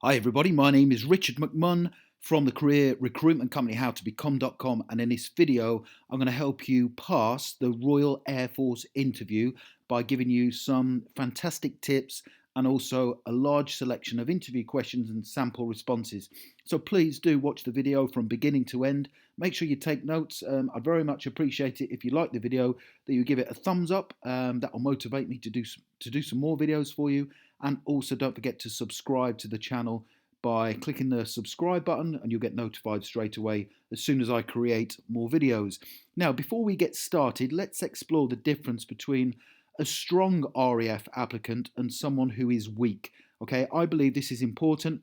Hi everybody, my name is Richard McMunn from the career recruitment company howtobecome.com, and in this video I'm going to help you pass the Royal Air Force interview by giving you some fantastic tips and also a large selection of interview questions and sample responses. So please do watch the video from beginning to end. Make sure you take notes. I'd very much appreciate it if you like the video that you give it a thumbs up. That will motivate me to do some more videos for you. And also don't forget to subscribe to the channel by clicking the subscribe button, and you'll get notified straight away as soon as I create more videos. Now, before we get started, let's explore the difference between a strong RAF applicant and someone who is weak. Okay, I believe this is important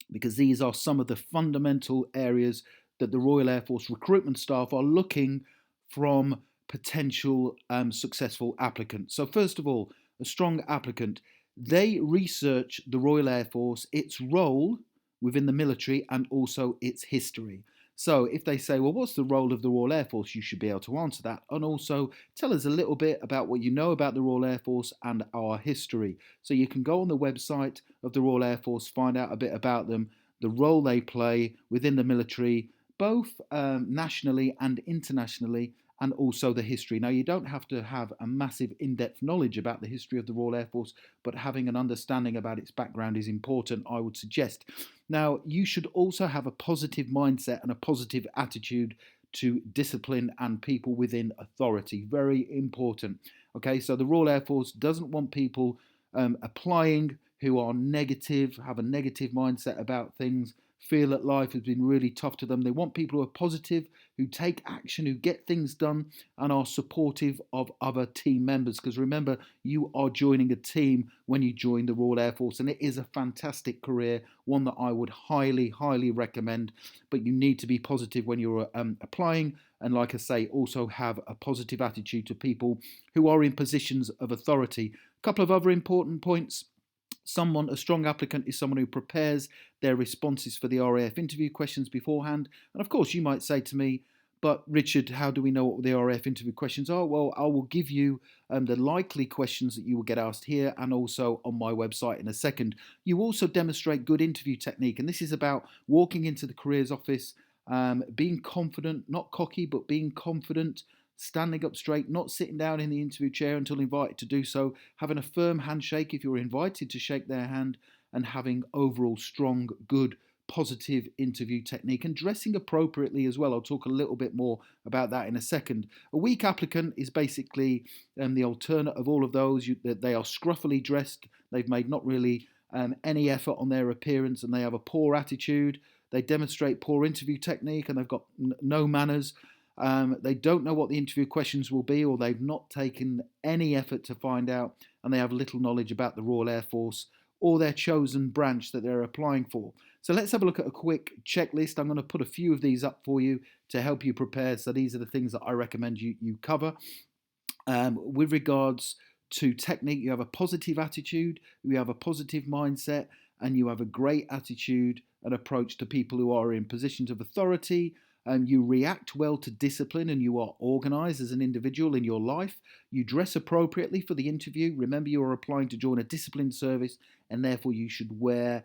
because these are some of the fundamental areas that the Royal Air Force recruitment staff are looking from potential successful applicants. So first of all, a strong applicant. They research the Royal Air Force, its role within the military, and also its history. So if they say, well, what's the role of the Royal Air Force? You should be able to answer that. And also tell us a little bit about what you know about the Royal Air Force and our history. So you can go on the website of the Royal Air Force, find out a bit about them, the role they play within the military, both nationally and internationally, and also the history. Now, you don't have to have a massive in-depth knowledge about the history of the Royal Air Force, but having an understanding about its background is important, I would suggest. Now, you should also have a positive mindset and a positive attitude to discipline and people within authority. Very important. Okay, so the Royal Air Force doesn't want people applying who are negative, have a negative mindset about things, feel that life has been really tough to them. They want people who are positive, who take action, who get things done, and are supportive of other team members. Because remember, you are joining a team when you join the Royal Air Force, and it is a fantastic career, one that I would highly, highly recommend. But you need to be positive when you're applying, and like I say, also have a positive attitude to people who are in positions of authority. A couple of other important points. A strong applicant is someone who prepares their responses for the RAF interview questions beforehand. And of course, you might say to me, but Richard, how do we know what the RAF interview questions are? Well, I will give you the likely questions that you will get asked here and also on my website in a second. You also demonstrate good interview technique, and this is about walking into the careers office, being confident, not cocky, but being confident, standing up straight, not sitting down in the interview chair until invited to do so, having a firm handshake if you're invited to shake their hand, and having overall strong, good, positive interview technique and dressing appropriately as well. I'll talk a little bit more about that in a second. A weak applicant is basically the alternate of all of those. They are scruffily dressed. They've made not really any effort on their appearance, and they have a poor attitude. They demonstrate poor interview technique, and they've got no manners. They don't know what the interview questions will be, or they've not taken any effort to find out, and they have little knowledge about the Royal Air Force or their chosen branch that they're applying for. So let's have a look at a quick checklist. I'm going to put a few of these up for you to help you prepare. So these are the things that I recommend you cover. With regards to technique, you have a positive attitude, you have a positive mindset, and you have a great attitude and approach to people who are in positions of authority. You react well to discipline, and you are organized as an individual in your life. You dress appropriately for the interview. Remember, you are applying to join a disciplined service, and therefore you should wear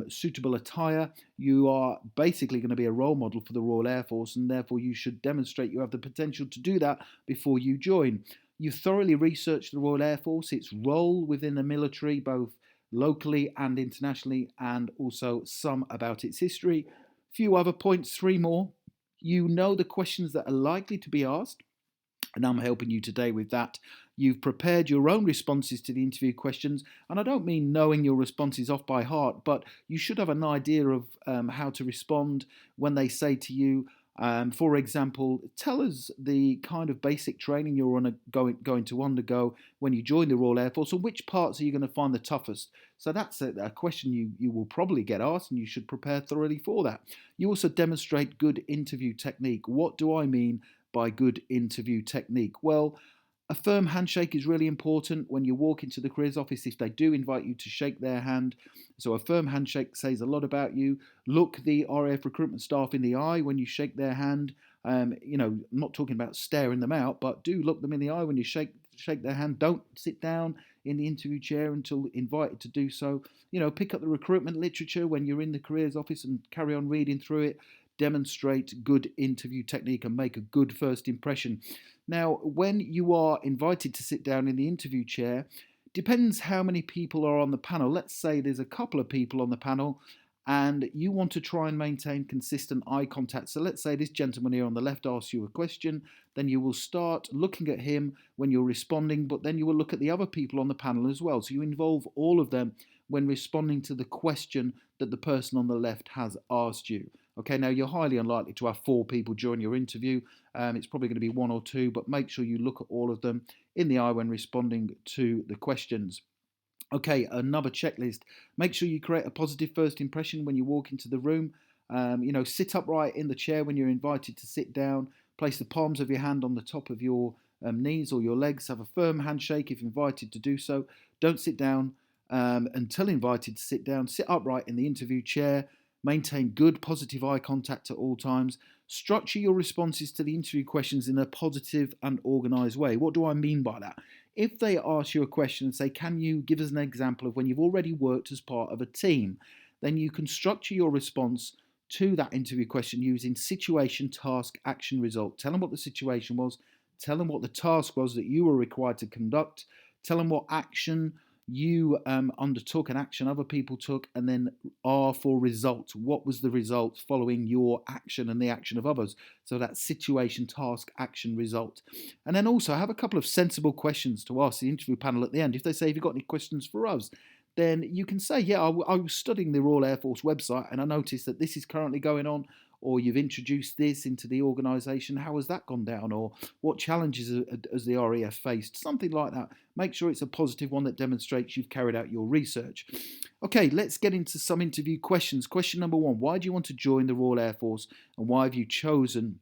suitable attire. You are basically going to be a role model for the Royal Air Force, and therefore you should demonstrate you have the potential to do that before you join. You thoroughly research the Royal Air Force, its role within the military, both locally and internationally, and also some about its history. A few other points, three more. You know the questions that are likely to be asked, and I'm helping you today with that. You've prepared your own responses to the interview questions, and I don't mean knowing your responses off by heart, but you should have an idea of how to respond when they say to you, for example, tell us the kind of basic training you're going to undergo when you join the Royal Air Force, and which parts are you going to find the toughest? So that's a question you will probably get asked, and you should prepare thoroughly for that. You also demonstrate good interview technique. What do I mean by good interview technique? Well, a firm handshake is really important when you walk into the careers office if they do invite you to shake their hand. So a firm handshake says a lot about you. Look the RAF recruitment staff in the eye when you shake their hand. I'm not talking about staring them out, but do look them in the eye when you shake their hand. Don't sit down in the interview chair until invited to do so. Pick up the recruitment literature when you're in the careers office and carry on reading through it. Demonstrate good interview technique and make a good first impression. Now, when you are invited to sit down in the interview chair, depends how many people are on the panel. Let's say there's a couple of people on the panel and you want to try and maintain consistent eye contact. So let's say this gentleman here on the left asks you a question, then you will start looking at him when you're responding, but then you will look at the other people on the panel as well. So you involve all of them when responding to the question that the person on the left has asked you. Okay, now you're highly unlikely to have 4 people during your interview. It's probably going to be 1 or 2, but make sure you look at all of them in the eye when responding to the questions. Okay, another checklist. Make sure you create a positive first impression when you walk into the room. Sit upright in the chair when you're invited to sit down. Place the palms of your hand on the top of your knees or your legs. Have a firm handshake if invited to do so. Don't sit down until invited to sit down. Sit upright in the interview chair. Maintain good positive eye contact at all times. Structure your responses to the interview questions in a positive and organised way. What do I mean by that? If they ask you a question and say, can you give us an example of when you've already worked as part of a team, then you can structure your response to that interview question using situation, task, action, result. Tell them what the situation was. Tell them what the task was that you were required to conduct. Tell them what action you undertook, an action other people took, and then R for result. What was the result following your action and the action of others? So that's situation, task, action, result. And then also have a couple of sensible questions to ask the interview panel at the end. If they say, have you got any questions for us? Then you can say, yeah, I was studying the Royal Air Force website and I noticed that this is currently going on, or you've introduced this into the organisation. How has that gone down? Or what challenges has the RAF faced? Something like that. Make sure it's a positive one that demonstrates you've carried out your research. Okay, let's get into some interview questions. Question number 1, why do you want to join the Royal Air Force and why have you chosen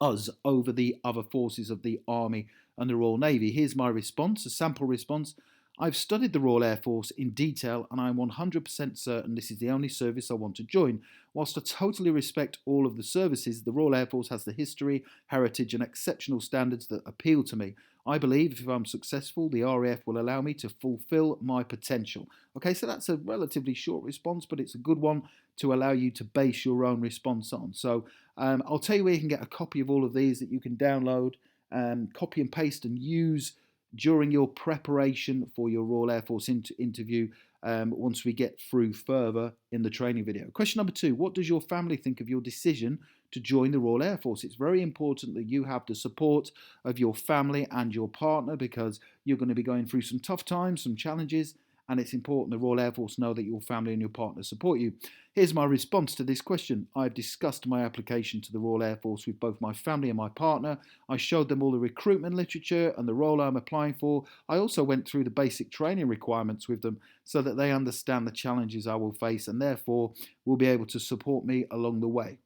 us over the other forces of the Army and the Royal Navy? Here's my response, a sample response. I've studied the Royal Air Force in detail and I'm 100% certain this is the only service I want to join. Whilst I totally respect all of the services, the Royal Air Force has the history, heritage and exceptional standards that appeal to me. I believe if I'm successful, the RAF will allow me to fulfill my potential. Okay, so that's a relatively short response, but it's a good one to allow you to base your own response on. So I'll tell you where you can get a copy of all of these that you can download, copy and paste and use during your preparation for your Royal Air Force interview once we get through further in the training video. Question number 2, what does your family think of your decision to join the Royal Air Force? It's very important that you have the support of your family and your partner because you're going to be going through some tough times, some challenges, and it's important the Royal Air Force know that your family and your partner support you. Here's my response to this question. I've discussed my application to the Royal Air Force with both my family and my partner. I showed them all the recruitment literature and the role I'm applying for. I also went through the basic training requirements with them so that they understand the challenges I will face and therefore will be able to support me along the way.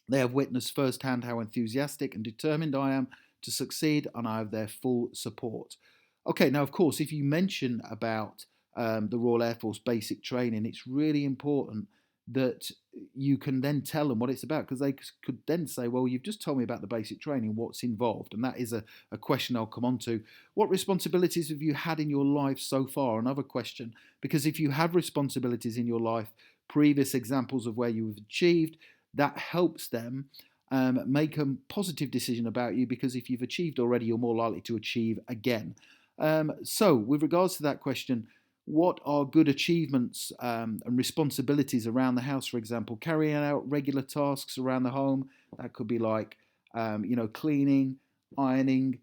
They have witnessed firsthand how enthusiastic and determined I am to succeed and I have their full support. Okay, now of course if you mention about the Royal Air Force basic training, it's really important that you can then tell them what it's about because they could then say, well, you've just told me about the basic training, what's involved? And that is a question I'll come on to. What responsibilities have you had in your life so far? Another question, because if you have responsibilities in your life, previous examples of where you've achieved, that helps them make a positive decision about you because if you've achieved already, you're more likely to achieve again. So with regards to that question, what are good achievements and responsibilities around the house, for example? Carrying out regular tasks around the home. That could be like, cleaning, ironing,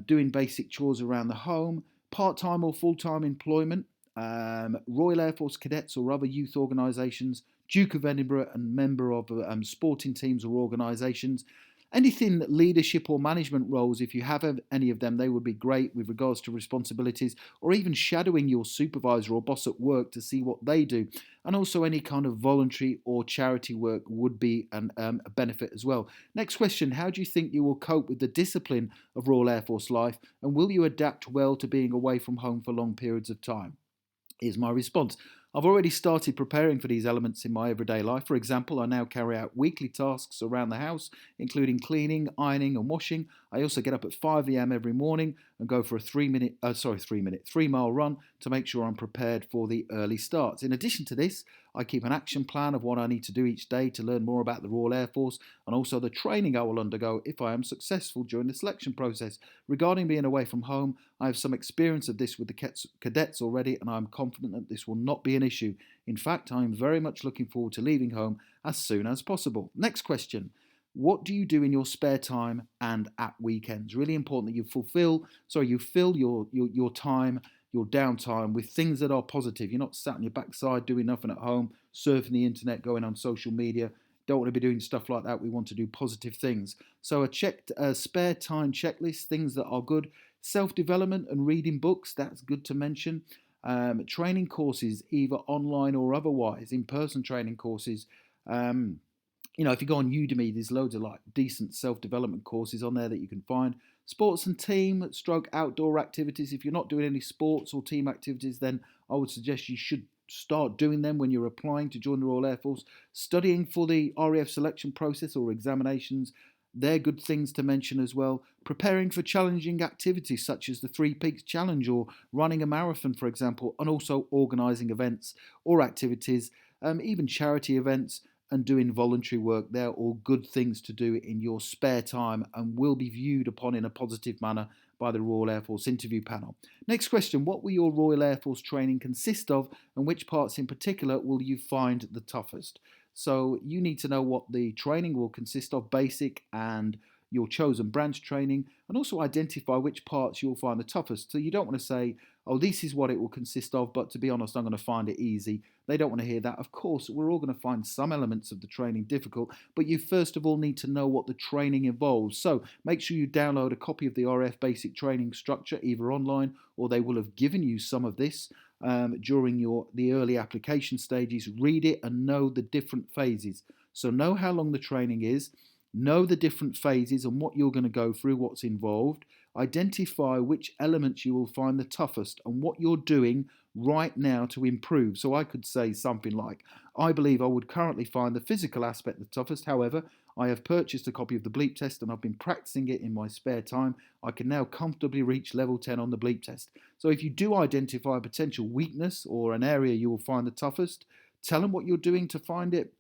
doing basic chores around the home, part-time or full-time employment, Royal Air Force cadets or other youth organisations, Duke of Edinburgh and member of sporting teams or organisations. Anything leadership or management roles, if you have any of them, they would be great with regards to responsibilities or even shadowing your supervisor or boss at work to see what they do. And also any kind of voluntary or charity work would be a benefit as well. Next question, how do you think you will cope with the discipline of Royal Air Force life and will you adapt well to being away from home for long periods of time? Here's my response. I've already started preparing for these elements in my everyday life. For example, I now carry out weekly tasks around the house, including cleaning, ironing, and washing. I also get up at 5 a.m. every morning and go for a 3 mile run to make sure I'm prepared for the early starts. In addition to this, I keep an action plan of what I need to do each day to learn more about the Royal Air Force and also the training I will undergo if I am successful during the selection process. Regarding being away from home, I have some experience of this with the cadets already, and I'm confident that this will not be an issue. In fact, I am very much looking forward to leaving home as soon as possible. Next question. What do you do in your spare time and at weekends? Really important that you fill your time, your downtime with things that are positive. You're not sat on your backside doing nothing at home, surfing the internet, going on social media. Don't want to be doing stuff like that. We want to do positive things. So a spare time checklist, things that are good. Self-development and reading books, that's good to mention. Training courses, either online or otherwise, in-person training courses. If you go on Udemy, there's loads of like decent self-development courses on there that you can find. Sports and team stroke outdoor activities. If you're not doing any sports or team activities, then I would suggest you should start doing them when you're applying to join the Royal Air Force. Studying for the RAF selection process or examinations, they're good things to mention as well. Preparing for challenging activities such as the Three Peaks Challenge or running a marathon, for example, and also organising events or activities, even charity events, and doing voluntary work. They're all good things to do in your spare time and will be viewed upon in a positive manner by the Royal Air Force interview panel. Next question. What will your Royal Air Force training consist of, and which parts in particular will you find the toughest? So you need to know what the training will consist of, basic and your chosen branch training, and also identify which parts you'll find the toughest. So you don't want to say, oh, this is what it will consist of, but to be honest, I'm going to find it easy. They don't want to hear that. Of course, we're all going to find some elements of the training difficult, but you first of all need to know what the training involves. So make sure you download a copy of the RF basic training structure, either online or they will have given you some of this during the early application stages. Read it and know the different phases. So know how long the training is, know the different phases and what you're going to go through, what's involved. Identify which elements you will find the toughest and what you're doing right now to improve. So I could say something like, I believe I would currently find the physical aspect the toughest. However, I have purchased a copy of the bleep test and I've been practicing it in my spare time. I can now comfortably reach level 10 on the bleep test. So if you do identify a potential weakness or an area you will find the toughest, tell them what you're doing to find it,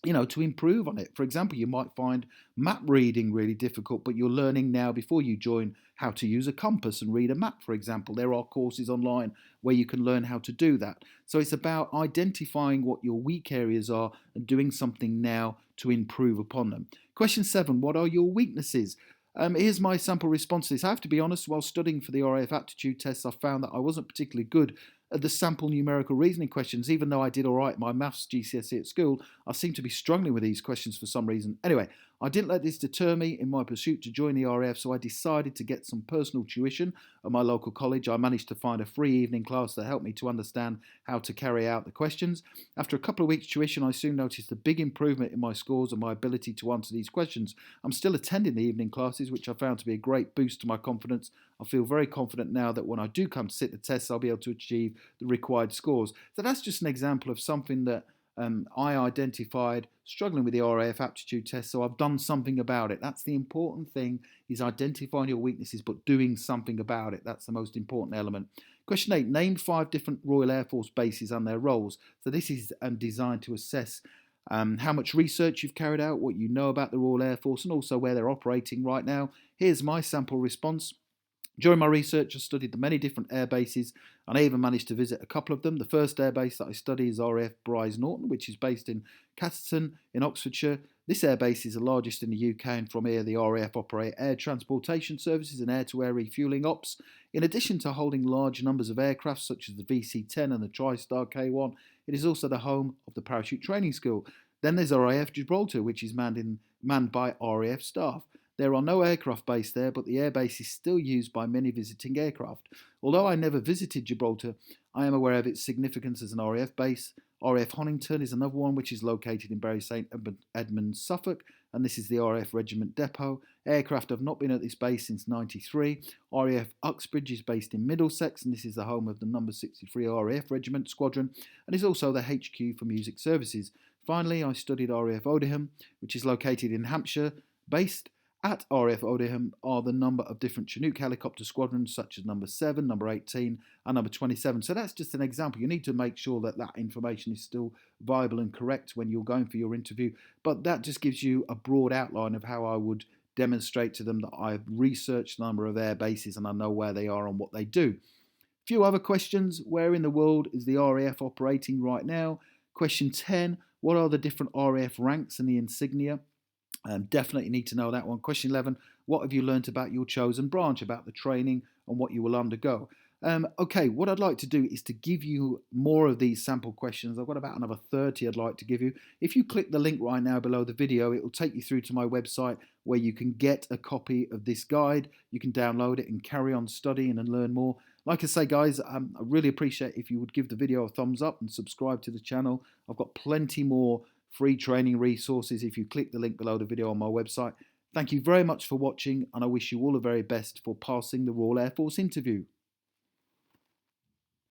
to improve on it. For example, you might find map reading really difficult, but you're learning now before you join how to use a compass and read a map, for example. There are courses online where you can learn how to do that. So it's about identifying what your weak areas are and doing something now to improve upon them. Question 7, what are your weaknesses? Here's my sample response to this. I have to be honest, while studying for the RAF aptitude tests, I found that I wasn't particularly good at the sample numerical reasoning questions. Even though I did all right in my maths GCSE at school, I seem to be struggling with these questions for some reason. Anyway, I didn't let this deter me in my pursuit to join the RAF, so I decided to get some personal tuition at my local college. I managed to find a free evening class that helped me to understand how to carry out the questions. After a couple of weeks tuition, I soon noticed a big improvement in my scores and my ability to answer these questions. I'm still attending the evening classes, which I found to be a great boost to my confidence. I feel very confident now that when I do come to sit the tests, I'll be able to achieve the required scores. So that's just an example of something that I identified struggling with the RAF aptitude test, so I've done something about it. That's the important thing, is identifying your weaknesses but doing something about it. That's the most important element. Question 8, name 5 different Royal Air Force bases and their roles. So this is designed to assess how much research you've carried out, what you know about the Royal Air Force, and also where they're operating right now. Here's my sample response. During my research, I studied the many different air bases, and I even managed to visit a couple of them. The first air base that I study is RAF Bryce Norton, which is based in Catterton in Oxfordshire. This air base is the largest in the UK, and from here the RAF operate air transportation services and air-to-air refuelling ops. In addition to holding large numbers of aircraft such as the VC-10 and the TriStar K1, it is also the home of the Parachute Training School. Then there's RAF Gibraltar, which is manned by RAF staff. There are no aircraft based there, but the airbase is still used by many visiting aircraft. Although I never visited Gibraltar, I am aware of its significance as an RAF base. RAF Honington is another one, which is located in Bury St Edmunds, Suffolk, and this is the RAF Regiment Depot. Aircraft have not been at this base since '93. RAF Uxbridge is based in Middlesex, and this is the home of the number 63 RAF Regiment Squadron, and is also the HQ for music services. Finally, I studied RAF Odiham, which is located in Hampshire. Based at RAF Odiham are the number of different Chinook helicopter squadrons, such as number 7, number 18, and number 27. So that's just an example. You need to make sure that that information is still viable and correct when you're going for your interview. But that just gives you a broad outline of how I would demonstrate to them that I've researched the number of air bases and I know where they are and what they do. A few other questions. Where in the world is the RAF operating right now? Question 10. What are the different RAF ranks and the insignia? Definitely need to know that one. Question 11, what have you learnt about your chosen branch, about the training and what you will undergo? Okay, what I'd like to do is to give you more of these sample questions. I've got about another 30 I'd like to give you. If you click the link right now below the video, it will take you through to my website where you can get a copy of this guide. You can download it and carry on studying and learn more. Like I say, guys, I really appreciate if you would give the video a thumbs up and subscribe to the channel. I've got plenty more free training resources if you click the link below the video on my website. Thank you very much for watching, and I wish you all the very best for passing the Royal Air Force interview.